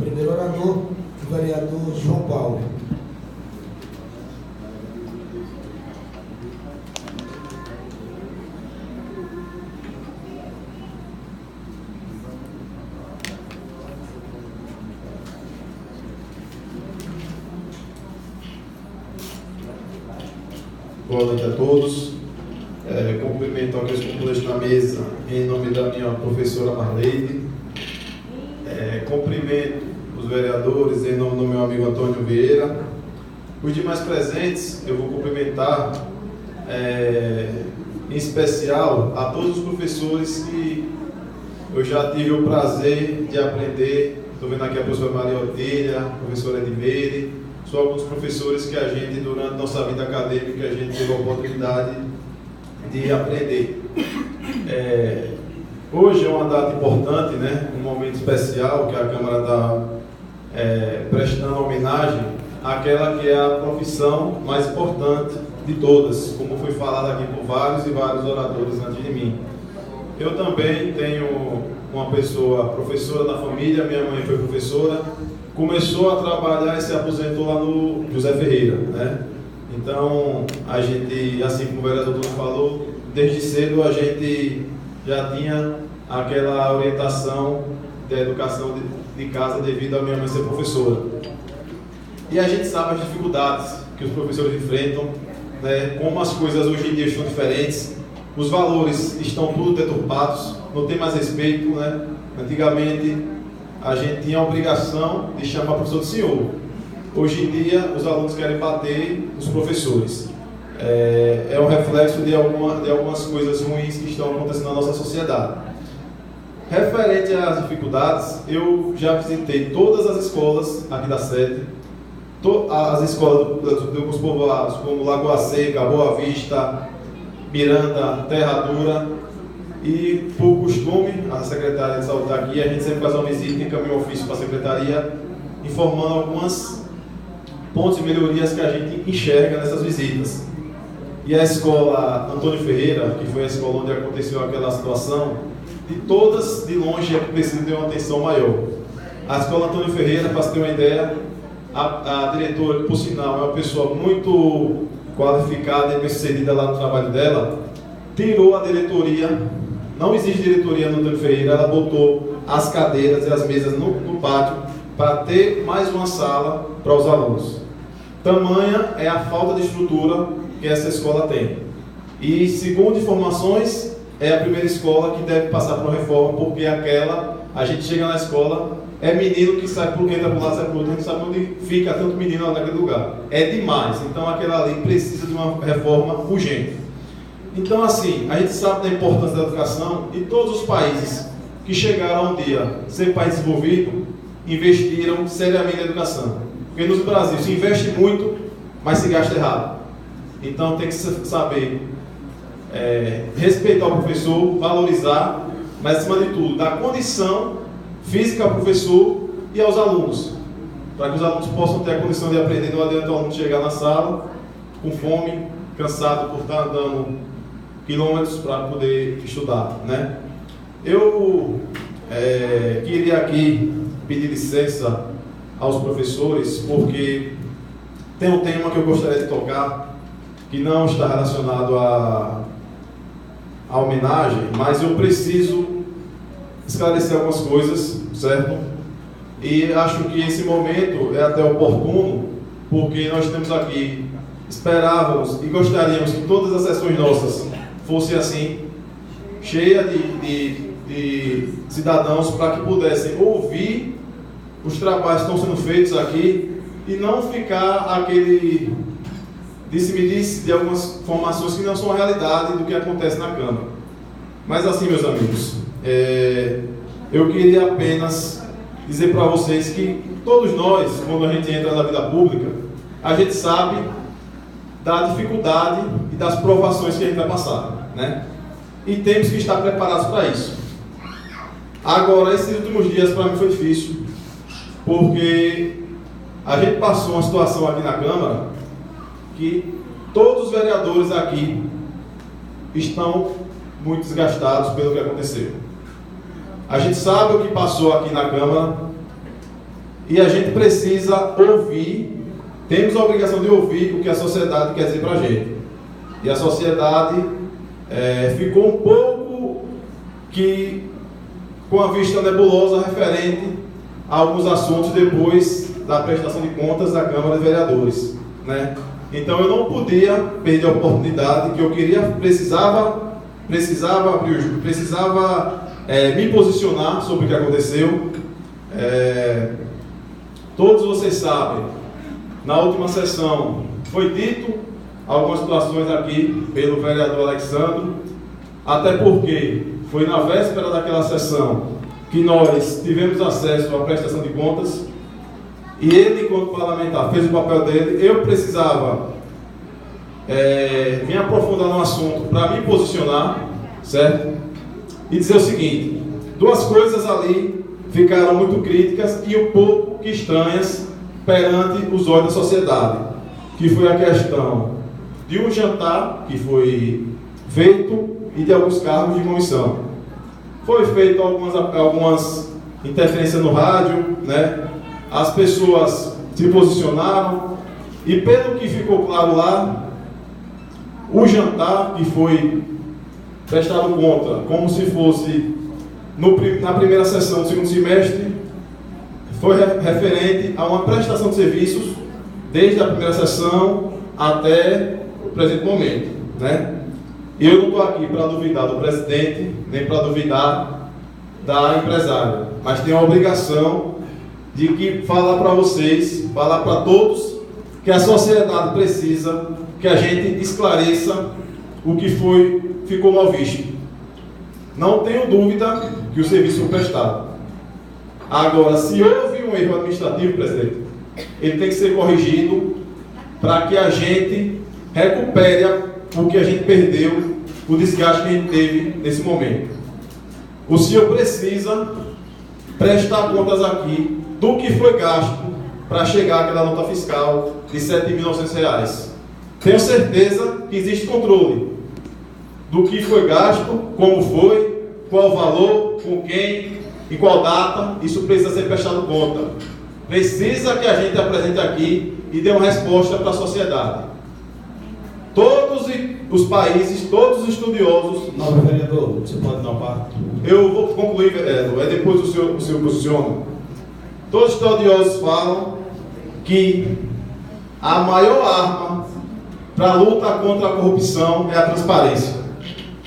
primeiro orador, o vereador João Paulo. Boa noite a todos. Cumprimento aqueles componentes na mesa em nome da minha professora Marleide. Cumprimento os vereadores em nome do meu amigo Antônio Vieira. Os demais presentes eu vou cumprimentar em especial a todos os professores que eu já tive o prazer de aprender. Estou vendo aqui a professora Maria Otília, a professora Edmeire. São alguns professores que a gente, durante nossa vida acadêmica, a gente teve a oportunidade de aprender. Hoje é uma data importante, né? Um momento especial que a Câmara está prestando homenagem àquela que é a profissão mais importante de todas, como foi falado aqui por vários e vários oradores antes de mim. Eu também tenho uma pessoa professora da família, minha mãe foi professora, começou a trabalhar e se aposentou lá no José Ferreira, né? Então, a gente, assim como o vereador Bruno falou, desde cedo a gente já tinha aquela orientação da educação de casa devido a minha mãe ser professora. E a gente sabe as dificuldades que os professores enfrentam, né? Como as coisas hoje em dia estão diferentes, os valores estão tudo deturpados, não tem mais respeito, né? Antigamente, a gente tinha a obrigação de chamar o professor de senhor. Hoje em dia, os alunos querem bater os professores. É um reflexo de algumas coisas ruins que estão acontecendo na nossa sociedade. Referente às dificuldades, eu já visitei todas as escolas aqui da sede, as escolas dos povoados, como Lagoa Seca, Boa Vista, Miranda, Terra Dura. E, por costume, a secretária de saúde está aqui, a gente sempre faz uma visita e encaminha um ofício para a secretaria, informando alguns pontos de melhorias que a gente enxerga nessas visitas. E a escola Antônio Ferreira, que foi a escola onde aconteceu aquela situação, de todas, de longe, é que precisa ter uma atenção maior. A escola Antônio Ferreira, para você ter uma ideia, a diretora, que por sinal é uma pessoa muito qualificada e bem-sucedida lá no trabalho dela, tirou a diretoria. Não existe diretoria no Antônio Ferreira, ela botou as cadeiras e as mesas no pátio para ter mais uma sala para os alunos. Tamanha é a falta de estrutura que essa escola tem. E, segundo informações, é a primeira escola que deve passar por uma reforma, porque aquela, a gente chega na escola, é menino que sai por entra por lá, sai por outro, a gente sabe onde fica tanto menino lá naquele lugar. É demais, então aquela ali precisa de uma reforma urgente. Então, assim, a gente sabe da importância da educação e todos os países que chegaram um dia a ser país desenvolvido investiram seriamente na educação. Porque no Brasil se investe muito, mas se gasta errado. Então, tem que saber respeitar o professor, valorizar, mas, acima de tudo, dar condição física ao professor e aos alunos, para que os alunos possam ter a condição de aprender. Não adianta o aluno chegar na sala com fome, cansado por estar andando quilômetros para poder estudar, né? Eu queria aqui pedir licença aos professores, porque tem um tema que eu gostaria de tocar, que não está relacionado à homenagem, mas eu preciso esclarecer algumas coisas, certo? E acho que esse momento é até oportuno, porque nós temos aqui, esperávamos e gostaríamos que todas as sessões nossas fosse assim, cheia de cidadãos, para que pudessem ouvir os trabalhos que estão sendo feitos aqui e não ficar aquele disse-me-disse de algumas informações que não são a realidade do que acontece na Câmara. Mas assim, meus amigos, eu queria apenas dizer para vocês que todos nós, quando a gente entra na vida pública, a gente sabe da dificuldade e das provações que a gente vai passar, né? E temos que estar preparados para isso. Agora, esses últimos dias para mim foi difícil, porque a gente passou uma situação aqui na Câmara que todos os vereadores aqui estão muito desgastados pelo que aconteceu. A gente sabe o que passou aqui na Câmara e a gente precisa ouvir, temos a obrigação de ouvir o que a sociedade quer dizer para a gente. E a sociedade ficou um pouco com a vista nebulosa referente a alguns assuntos depois da prestação de contas da Câmara de Vereadores, né? Então eu não podia perder a oportunidade que eu precisava me posicionar sobre o que aconteceu. Todos vocês sabem, na última sessão foi dito algumas situações aqui pelo vereador Alexandre, até porque foi na véspera daquela sessão que nós tivemos acesso à prestação de contas, e ele, enquanto parlamentar, fez o papel dele. Eu precisava me aprofundar no assunto para me posicionar, certo? E dizer o seguinte: duas coisas ali ficaram muito críticas e um pouco que estranhas perante os olhos da sociedade, que foi a questão de um jantar que foi feito e de alguns cargos de comissão. Foi feito algumas interferências no rádio, né? As pessoas se posicionaram, e pelo que ficou claro lá, o jantar que foi prestado conta, como se fosse na primeira sessão do segundo semestre, foi referente a uma prestação de serviços desde a primeira sessão até o presente momento, né? Eu não estou aqui para duvidar do presidente, nem para duvidar da empresária, mas tenho a obrigação de falar para vocês, falar para todos, que a sociedade precisa que a gente esclareça o que ficou mal visto. Não tenho dúvida que o serviço foi prestado. Agora, se houve um erro administrativo, presidente, ele tem que ser corrigido para que a gente recupere o que a gente perdeu, o desgaste que a gente teve nesse momento. O senhor precisa prestar contas aqui do que foi gasto para chegar àquela nota fiscal de R$ 7.900. Tenho certeza que existe controle do que foi gasto, como foi, qual o valor, com quem, em qual data. Isso precisa ser prestado conta. Precisa que a gente apresente aqui e dê uma resposta para a sociedade. Todos os países, todos os estudiosos... Nobre vereador, você pode dar uma parte? Eu vou concluir, vereador, depois o senhor posiciona. Todos os estudiosos falam que a maior arma para a luta contra a corrupção é a transparência.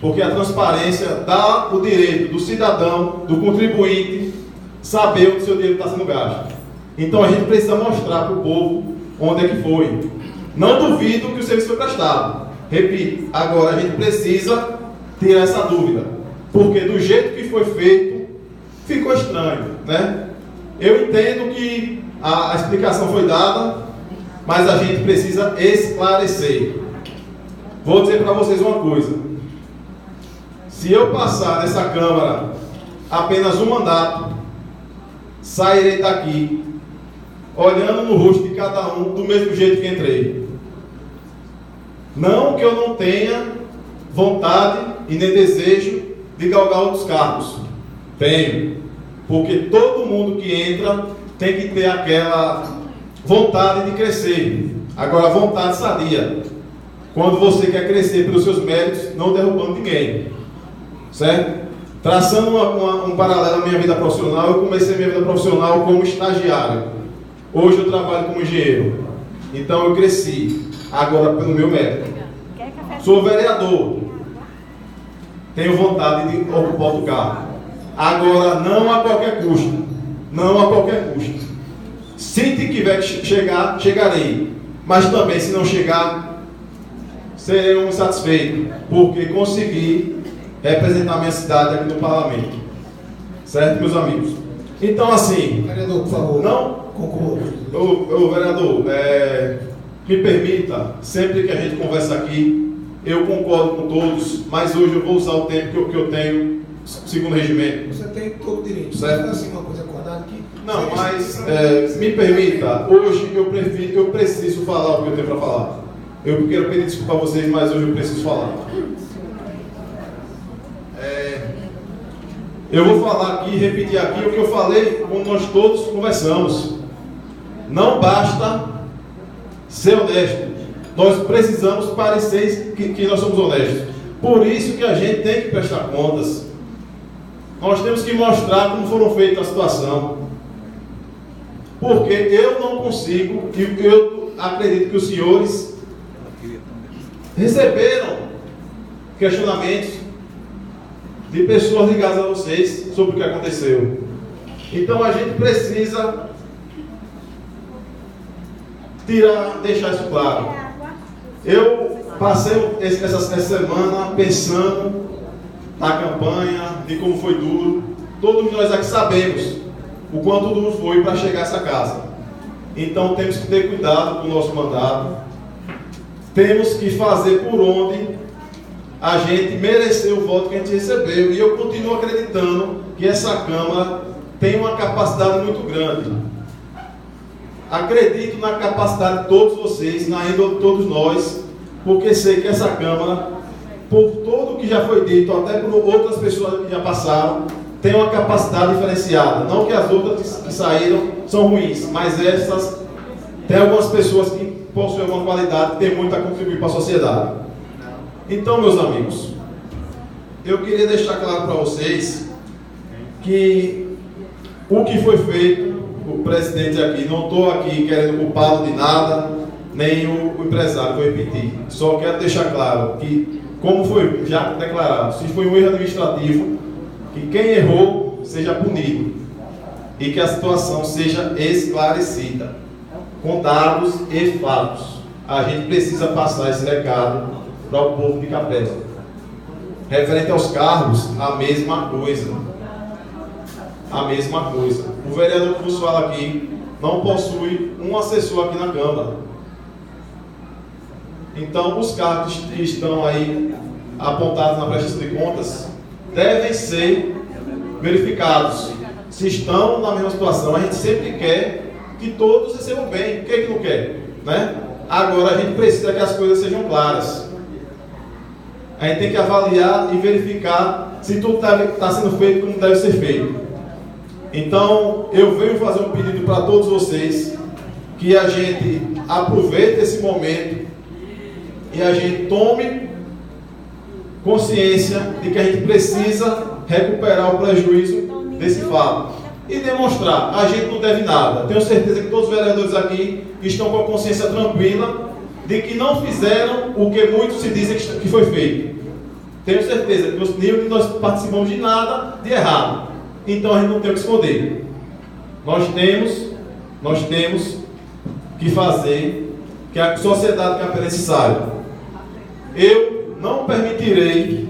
Porque a transparência dá o direito do cidadão, do contribuinte, saber o que o seu dinheiro está sendo gasto. Então a gente precisa mostrar para o povo onde é que foi. Não duvido que o serviço foi prestado. Repito, agora a gente precisa tirar essa dúvida. Porque do jeito que foi feito, ficou estranho, né? Eu entendo que a explicação foi dada, mas a gente precisa esclarecer. Vou dizer para vocês uma coisa. Se eu passar nessa Câmara apenas um mandato, sairei daqui olhando no rosto de cada um do mesmo jeito que entrei. Não que eu não tenha vontade e nem desejo de galgar outros cargos. Tenho. Porque todo mundo que entra tem que ter aquela vontade de crescer. Agora, vontade sadia. Quando você quer crescer pelos seus méritos, não derrubando ninguém. Certo? Traçando um paralelo à minha vida profissional, eu comecei minha vida profissional como estagiário. Hoje eu trabalho como engenheiro. Então eu cresci. Agora pelo meu mérito. Sou vereador. Tenho vontade de ocupar outro cargo. Agora não a qualquer custo. Não a qualquer custo. Se tiver que chegar, chegarei. Mas também, se não chegar, serei um insatisfeito. Porque consegui representar minha cidade aqui no parlamento. Certo, meus amigos? Então, assim... Vereador, por favor. Não? Conclua. Vereador, me permita, sempre que a gente conversa aqui, eu concordo com todos, mas hoje eu vou usar o tempo que eu tenho, segundo o regimento. Você tem todo o direito. Certo? Não é assim uma coisa acordada aqui. Não, mas me permita, hoje eu preciso falar o que eu tenho para falar. Eu quero pedir desculpa a vocês, mas hoje eu preciso falar. Eu vou falar aqui, repetir aqui o que eu falei quando nós todos conversamos. Não basta ser honesto. Nós precisamos parecer que nós somos honestos. Por isso que a gente tem que prestar contas. Nós temos que mostrar como foram feitas a situação. Porque eu não consigo, e eu acredito que os senhores receberam questionamentos de pessoas ligadas a vocês sobre o que aconteceu. Então a gente precisa deixar isso claro. Eu passei essa semana pensando na campanha, de como foi duro. Todos nós aqui sabemos o quanto duro foi para chegar a essa casa. Então temos que ter cuidado com o nosso mandato. Temos que fazer por onde a gente mereceu o voto que a gente recebeu. E eu continuo acreditando que essa Câmara tem uma capacidade muito grande. Acredito na capacidade de todos vocês, na índole de todos nós, porque sei que essa Câmara, por tudo que já foi dito, até por outras pessoas que já passaram, tem uma capacidade diferenciada. Não que as outras que saíram são ruins, mas essas, tem algumas pessoas que possuem uma qualidade, que tem muito a contribuir para a sociedade. Então, meus amigos, eu queria deixar claro para vocês que o que foi feito, o presidente aqui, não estou aqui querendo culpá-lo de nada, nem o empresário, vou repetir. Só quero deixar claro que, como foi já declarado, se foi um erro administrativo, que quem errou seja punido e que a situação seja esclarecida, com dados e fatos. A gente precisa passar esse recado para o povo de Capela. Referente aos cargos, a mesma coisa. A mesma coisa. O vereador que nos fala aqui não possui um assessor aqui na Câmara. Então, os cargos que estão aí apontados na prestação de contas devem ser verificados. Se estão na mesma situação, a gente sempre quer que todos recebam bem. O que é que não quer? Né? Agora, a gente precisa que as coisas sejam claras. A gente tem que avaliar e verificar se tudo está sendo feito como deve ser feito. Então, eu venho fazer um pedido para todos vocês, que a gente aproveite esse momento e a gente tome consciência de que a gente precisa recuperar o prejuízo desse fato e demonstrar, a gente não deve nada. Tenho certeza que todos os vereadores aqui estão com a consciência tranquila de que não fizeram o que muitos se dizem que foi feito. Tenho certeza que nós participamos de nada de errado. Então a gente não tem o que esconder. Nós temos que fazer que a sociedade capelense saiba. Eu não permitirei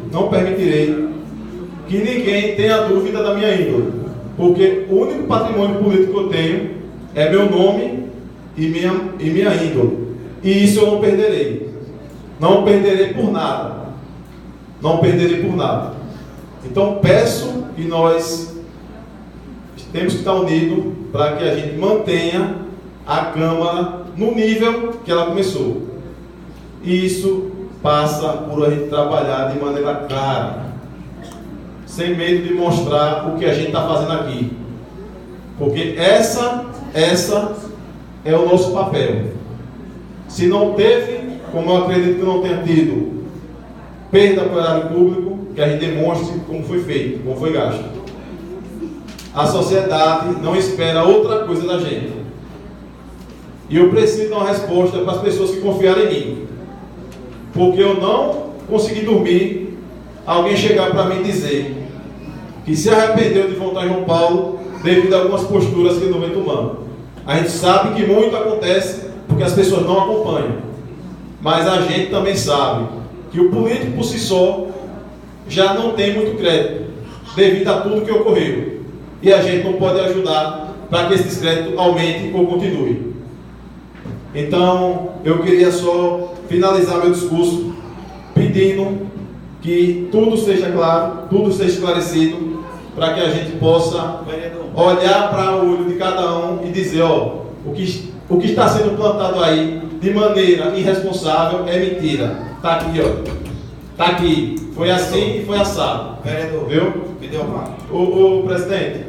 que ninguém tenha dúvida da minha índole, porque o único patrimônio político que eu tenho é meu nome e minha índole. E isso eu não perderei. Não perderei por nada. Não perderei por nada. Então peço que nós temos que estar unidos para que a gente mantenha a Câmara no nível que ela começou. E isso passa por a gente trabalhar de maneira clara, sem medo de mostrar o que a gente está fazendo aqui. Porque essa é o nosso papel. Se não teve, como eu acredito que não tenha tido, perda para o erário público, que a gente demonstre como foi feito, como foi gasto. A sociedade não espera outra coisa da gente. E eu preciso dar uma resposta para as pessoas que confiaram em mim. Porque eu não consegui dormir, alguém chegar para mim e dizer que se arrependeu de voltar em João Paulo devido a algumas posturas que não vem tomando. A gente sabe que muito acontece porque as pessoas não acompanham. Mas a gente também sabe que o político por si só já não tem muito crédito devido a tudo que ocorreu. E a gente não pode ajudar para que esse descrédito aumente ou continue. Então, eu queria só finalizar meu discurso pedindo que tudo seja claro, tudo seja esclarecido, para que a gente possa olhar para o olho de cada um e dizer, ó, o que está sendo plantado aí de maneira irresponsável é mentira. Está aqui, ó. Está aqui. Foi assim e foi assado. Vereador, viu? Me deu uma. O presidente,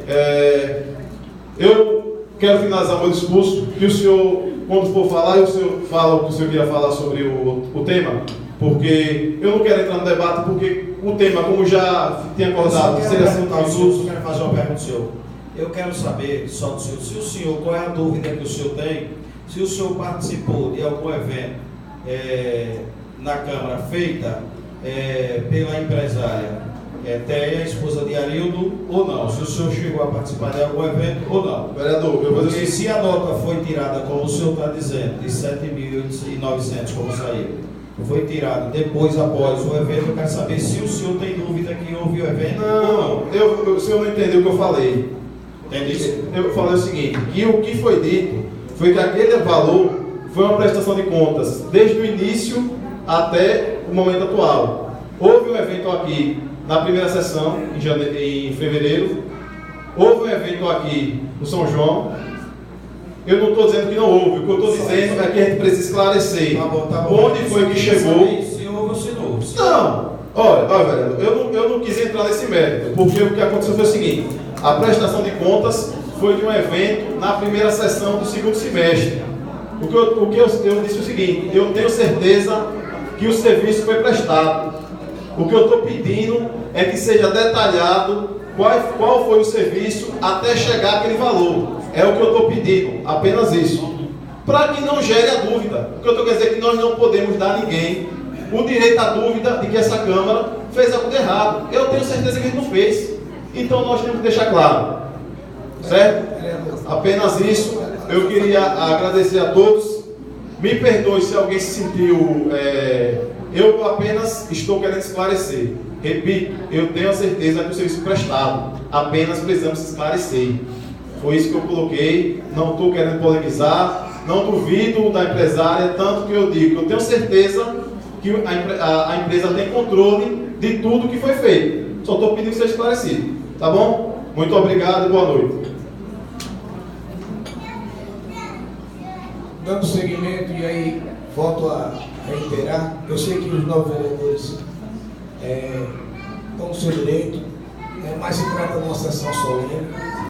eu quero finalizar meu discurso, que o senhor, quando for falar, o senhor fala o que o senhor queria falar sobre o tema, porque eu não quero entrar no debate, porque o tema, como já tinha acordado, seria assim, eu quero fazer uma pergunta ao senhor. Eu quero saber, só do senhor, se o senhor, qual é a dúvida que o senhor tem, se o senhor participou de algum evento na Câmara feita pela empresária Téia, esposa de Arildo, ou não, se o senhor chegou a participar de algum evento ou não. Vereador, eu vou Porque dizer se a nota foi tirada, como o senhor está dizendo, de 7.900 como saiu, foi tirado depois, após o evento, eu quero saber se o senhor tem dúvida que houve o evento ou não. Não, o senhor não entendeu o que eu falei. Entende? Eu falei o seguinte, que o que foi dito foi que aquele valor foi uma prestação de contas desde o início até o momento atual. Houve um evento aqui na primeira sessão, em fevereiro, houve um evento aqui no São João. Eu não estou dizendo que não houve, o que eu estou dizendo é que a gente precisa esclarecer Tá bom, onde foi que chegou. Se houve ou se não houve. Não, olha, vereador, eu não quis entrar nesse mérito, porque o que aconteceu foi o seguinte: a prestação de contas foi de um evento na primeira sessão do segundo semestre. O que eu disse é o seguinte: eu tenho certeza que o serviço foi prestado. O que eu estou pedindo é que seja detalhado qual foi o serviço até chegar aquele valor. É o que eu estou pedindo, apenas isso. Para que não gere a dúvida. O que eu estou querendo dizer é que nós não podemos dar a ninguém o direito à dúvida de que essa Câmara fez algo de errado. Eu tenho certeza que ele não fez. Então nós temos que deixar claro. Certo? Apenas isso. Eu queria agradecer a todos. Me perdoe se alguém se sentiu... eu apenas estou querendo esclarecer. Repito, eu tenho a certeza que o serviço é prestado. Apenas precisamos esclarecer. Foi isso que eu coloquei. Não estou querendo polemizar. Não duvido da empresária, tanto que eu digo. Eu tenho certeza que a empresa tem controle de tudo que foi feito. Só estou pedindo que seja esclarecido. Tá bom? Muito obrigado e boa noite. Dando seguimento, e aí volto a reiterar, eu sei que os novos vereadores estão no seu direito, mas se trata de uma sessão solene.